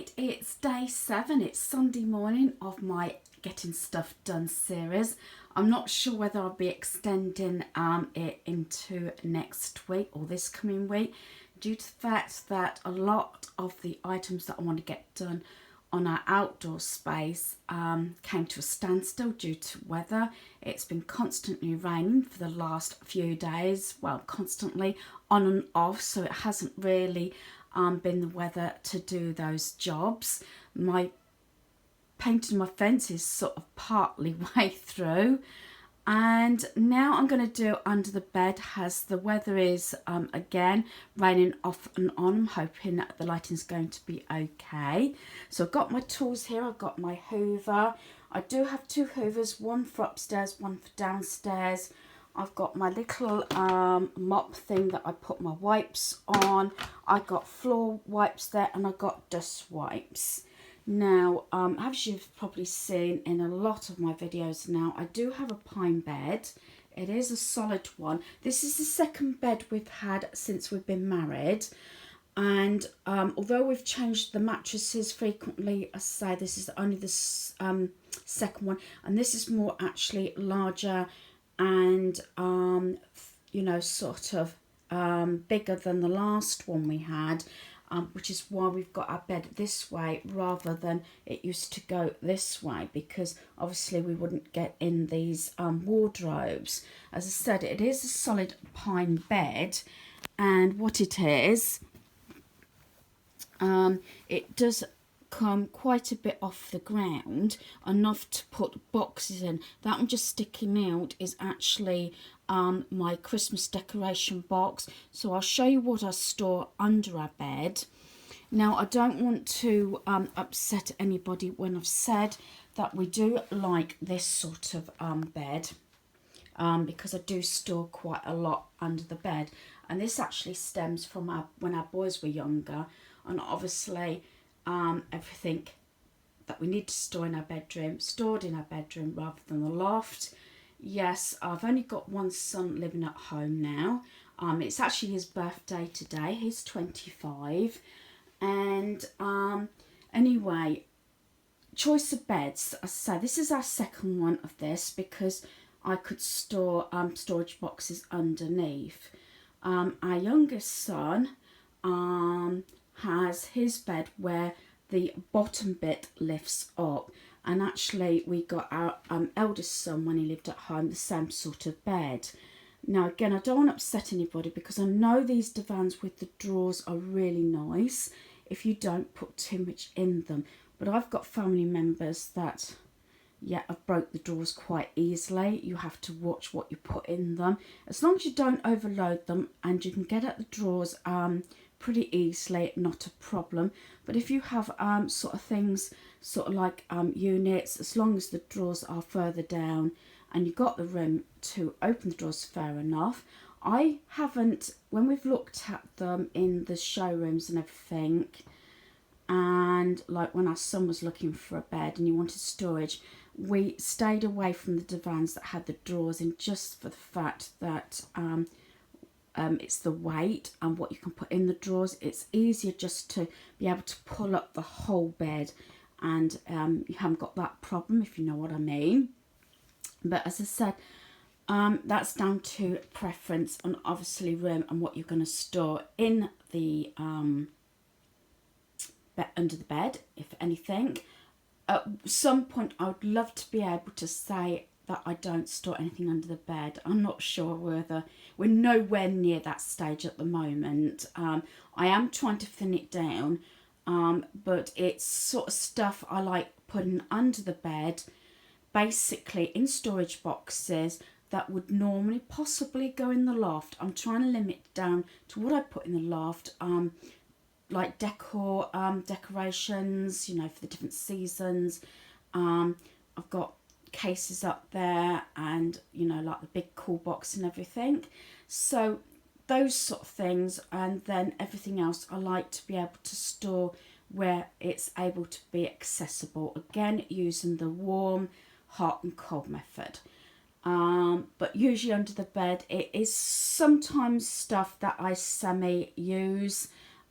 Right, it's day 7. It's Sunday morning of my Getting Stuff Done series. I'm not sure whether I'll be extending it into next week or this coming week, due to the fact that a lot of the items that I want to get done on our outdoor space came to a standstill due to weather. It's been constantly raining for the last few days, well, constantly on and off, so it hasn't really been the weather to do those jobs. My painting my fence is sort of partly way through, and now I'm going to do under the bed as the weather is again raining off and on. I'm hoping that the lighting's going to be okay. So I've got my tools here. I've got my hoover. I do have 2 hoovers, one for upstairs, one for downstairs. I've got my little mop thing that I put my wipes on. I've got floor wipes there, and I've got dust wipes. Now, as you've probably seen in a lot of my videos now, I do have a pine bed. It is a solid one. This is the second bed we've had since we've been married. And although we've changed the mattresses frequently, I say this is only the second one. And this is more actually larger and you know, sort of bigger than the last one we had, which is why we've got our bed this way rather than it used to go this way, because obviously we wouldn't get in these wardrobes. As I said, it is a solid pine bed, and what it is, it does come quite a bit off the ground, enough to put boxes in. That one just sticking out is actually my Christmas decoration box. So I'll show you what I store under our bed. Now, I don't want to upset anybody when I've said that we do like this sort of bed, because I do store quite a lot under the bed, and this actually stems from when our boys were younger, and obviously everything that we need to store in our bedroom, stored in our bedroom rather than the loft. Yes, I've only got one son living at home now. It's actually his birthday today. He's 25. And anyway, choice of beds. As I say, this is our second one of this because I could store storage boxes underneath. Our youngest son has his bed where the bottom bit lifts up, and actually we got our eldest son, when he lived at home, the same sort of bed. Now again, I don't want to upset anybody because I know these divans with the drawers are really nice if you don't put too much in them, but I've got family members that I've broke the drawers quite easily. You have to watch what you put in them. As long as you don't overload them and you can get at the drawers pretty easily, not a problem. But if you have sort of things, sort of like units, as long as the drawers are further down and you've got the room to open the drawers fair enough. I haven't, when we've looked at them in the showrooms and everything, and like when our son was looking for a bed and he wanted storage, we stayed away from the divans that had the drawers in, just for the fact that it's the weight and what you can put in the drawers. It's easier just to be able to pull up the whole bed, and you haven't got that problem, if you know what I mean. But as I said, that's down to preference and obviously room and what you're going to store in the under the bed, if anything. At some point I would love to be able to say that I don't store anything under the bed. I'm not sure whether we're nowhere near that stage at the moment. I am trying to thin it down, but it's sort of stuff I like putting under the bed, basically in storage boxes that would normally possibly go in the loft. I'm trying to limit it down to what I put in the loft, like decorations, you know, for the different seasons. I've got cases up there, and you know, like the big cool box and everything. So those sort of things, and then everything else I like to be able to store where it's able to be accessible, again using the warm, hot and cold method. But usually under the bed it is sometimes stuff that I semi use,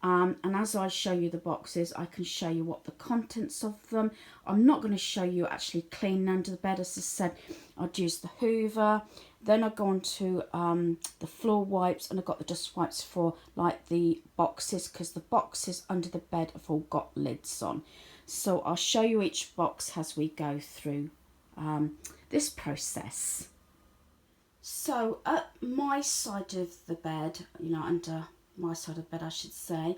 And as I show you the boxes, I can show you what the contents of them. I'm not going to show you actually cleaning under the bed. As I said, I'd use the Hoover. Then I go on to the floor wipes, and I've got the dust wipes for like the boxes, because the boxes under the bed have all got lids on. So I'll show you each box as we go through this process. So at my side of the bed, under my side of the bed I should say,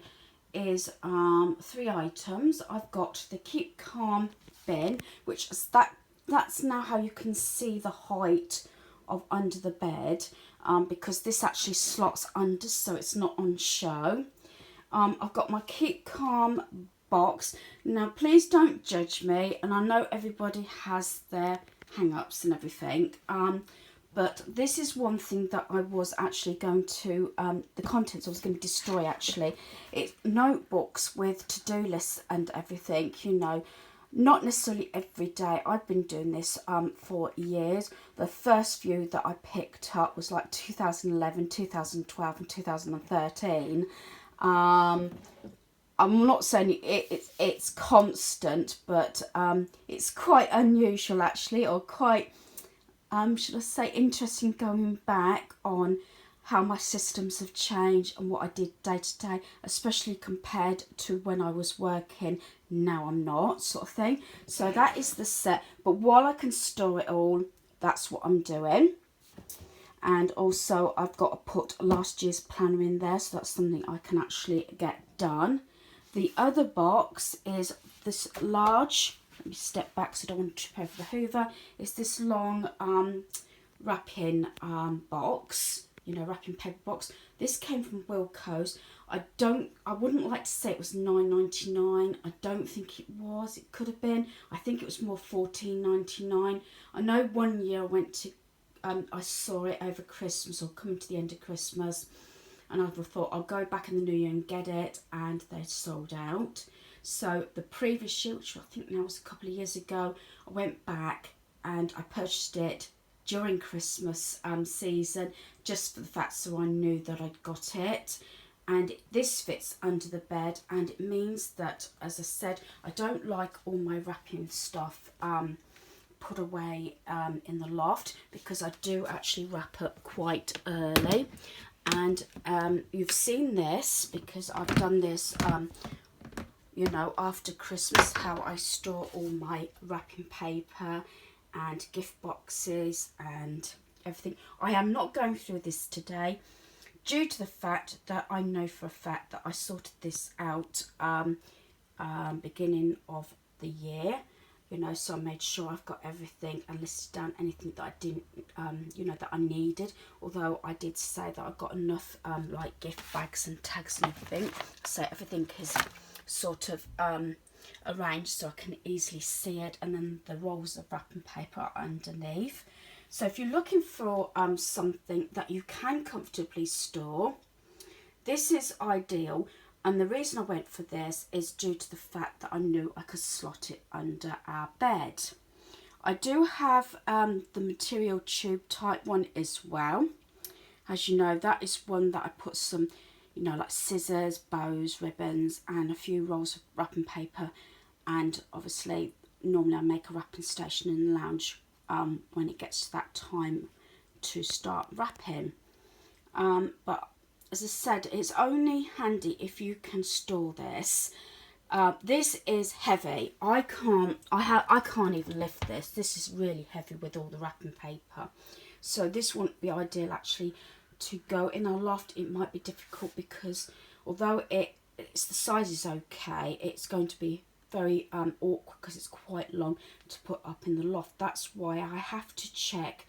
is 3 items. I've got the Keep Calm bin, which is that's now how you can see the height of under the bed, because this actually slots under, so it's not on show. I've got my Keep Calm box. Now please don't judge me, and I know everybody has their hang-ups and everything, but this is one thing that I was actually going to, the contents I was going to destroy actually. It's notebooks with to-do lists and everything, not necessarily every day. I've been doing this for years. The first few that I picked up was like 2011, 2012 and 2013. I'm not saying it's constant, but it's quite unusual actually, or quite, should I say, interesting going back on how my systems have changed and what I did day to day, especially compared to when I was working. Now I'm not, sort of thing. So that is the set, but while I can store it all, that's what I'm doing. And also I've got to put last year's planner in there, so that's something I can actually get done. The other box is this large, let me step back so I don't want to trip over the Hoover, it's this long wrapping box, wrapping paper box. This came from Wilko's. I wouldn't like to say it was $9.99. I don't think it was. It could have been. I think it was more $14.99. I know one year I went to, I saw it over Christmas or coming to the end of Christmas, and I thought I'll go back in the new year and get it, and they sold out. So the previous year, which I think now was a couple of years ago, I went back and I purchased it during Christmas season, just for the fact so I knew that I'd got it. And this fits under the bed, and it means that, as I said, I don't like all my wrapping stuff put away in the loft, because I do actually wrap up quite early. And you've seen this because I've done this after Christmas, how I store all my wrapping paper and gift boxes and everything. I am not going through this today, due to the fact that I know for a fact that I sorted this out beginning of the year, so I made sure I've got everything and listed down anything that I didn't, that I needed. Although I did say that I've got enough like gift bags and tags and everything, so everything is sort of arranged so I can easily see it, and then the rolls of wrapping paper are underneath. So if you're looking for something that you can comfortably store, this is ideal. And the reason I went for this is due to the fact that I knew I could slot it under our bed. I do have the material tube type one as well. As you know, that is one that I put some, like scissors, bows, ribbons, and a few rolls of wrapping paper. And obviously, normally I make a wrapping station in the lounge when it gets to that time to start wrapping. But as I said, it's only handy if you can store this. This is heavy. I can't even lift this. This is really heavy with all the wrapping paper. So this wouldn't be ideal actually to go in our loft. It might be difficult because although it's the size is okay, it's going to be very awkward because it's quite long to put up in the loft. That's why I have to check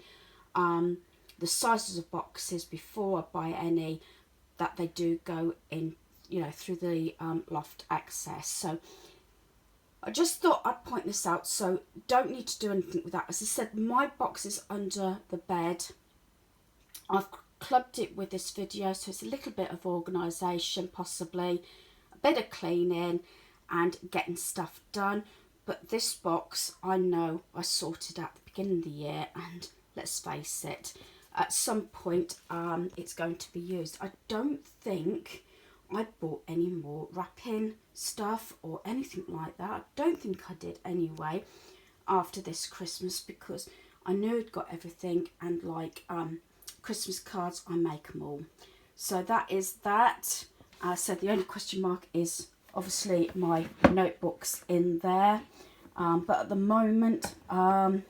the sizes of boxes before I buy any, that they do go in, through the loft access. So I just thought I'd point this out. So don't need to do anything with that. As I said, my box is under the bed. I've clubbed it with this video, so it's a little bit of organisation, possibly a bit of cleaning and getting stuff done. But this box, I know I sorted at the beginning of the year, and let's face it, at some point it's going to be used. I don't think I bought any more wrapping stuff or anything like that. I don't think I did anyway after this Christmas, because I knew I'd got everything, and like Christmas cards, I make them all. So that is that. So the only question mark is obviously my notebooks in there. But at the moment, I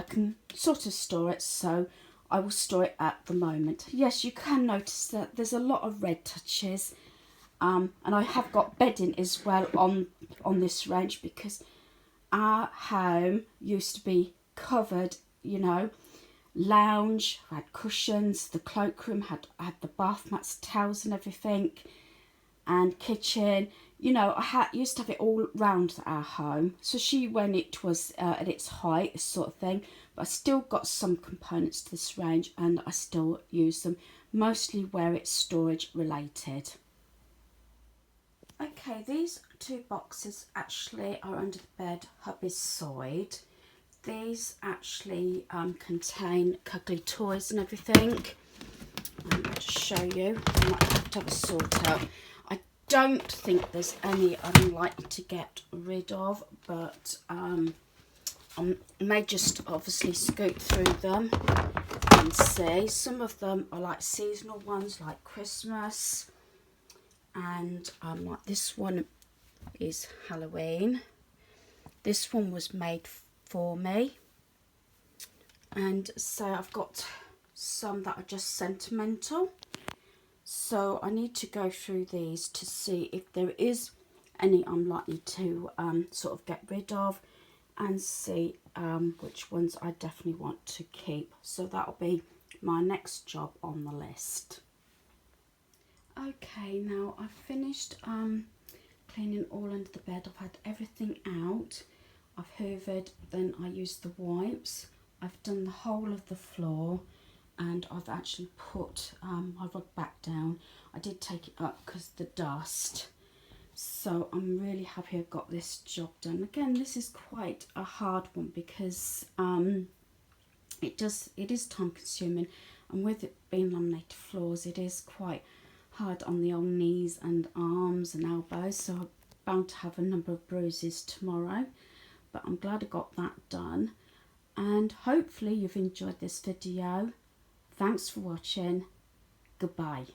can sort of store it, so I will store it at the moment. Yes, you can notice that there's a lot of red touches. And I have got bedding as well on this range, because our home used to be covered, you know, lounge, had cushions, the cloakroom had the bath mats, towels and everything, and kitchen. You know, I used to have it all round our home, especially when it was at its height, this sort of thing. But I still got some components to this range, and I still use them, mostly where it's storage related. Okay, these two boxes actually are under the bed hubby's side. These actually contain cuddly toys and everything. I'll just show you. I might have to have a sort out. I don't think there's any I'm likely to get rid of, but I may just obviously scoot through them and see. Some of them are like seasonal ones, like Christmas. And like this one is Halloween. This one was made for me, and so I've got some that are just sentimental, so I need to go through these to see if there is any I'm likely to sort of get rid of, and see which ones I definitely want to keep. So that'll be my next job on the list. Okay, now I've finished cleaning all under the bed. I've had everything out. I've hoovered, then I used the wipes. I've done the whole of the floor, and I've actually put my rug back down. I did take it up because the dust. So I'm really happy I've got this job done. Again, this is quite a hard one, because it is time consuming, and with it being laminated floors, it is quite hard on the old knees and arms and elbows, so I'm bound to have a number of bruises tomorrow, but I'm glad I got that done. And hopefully you've enjoyed this video. Thanks for watching. Goodbye.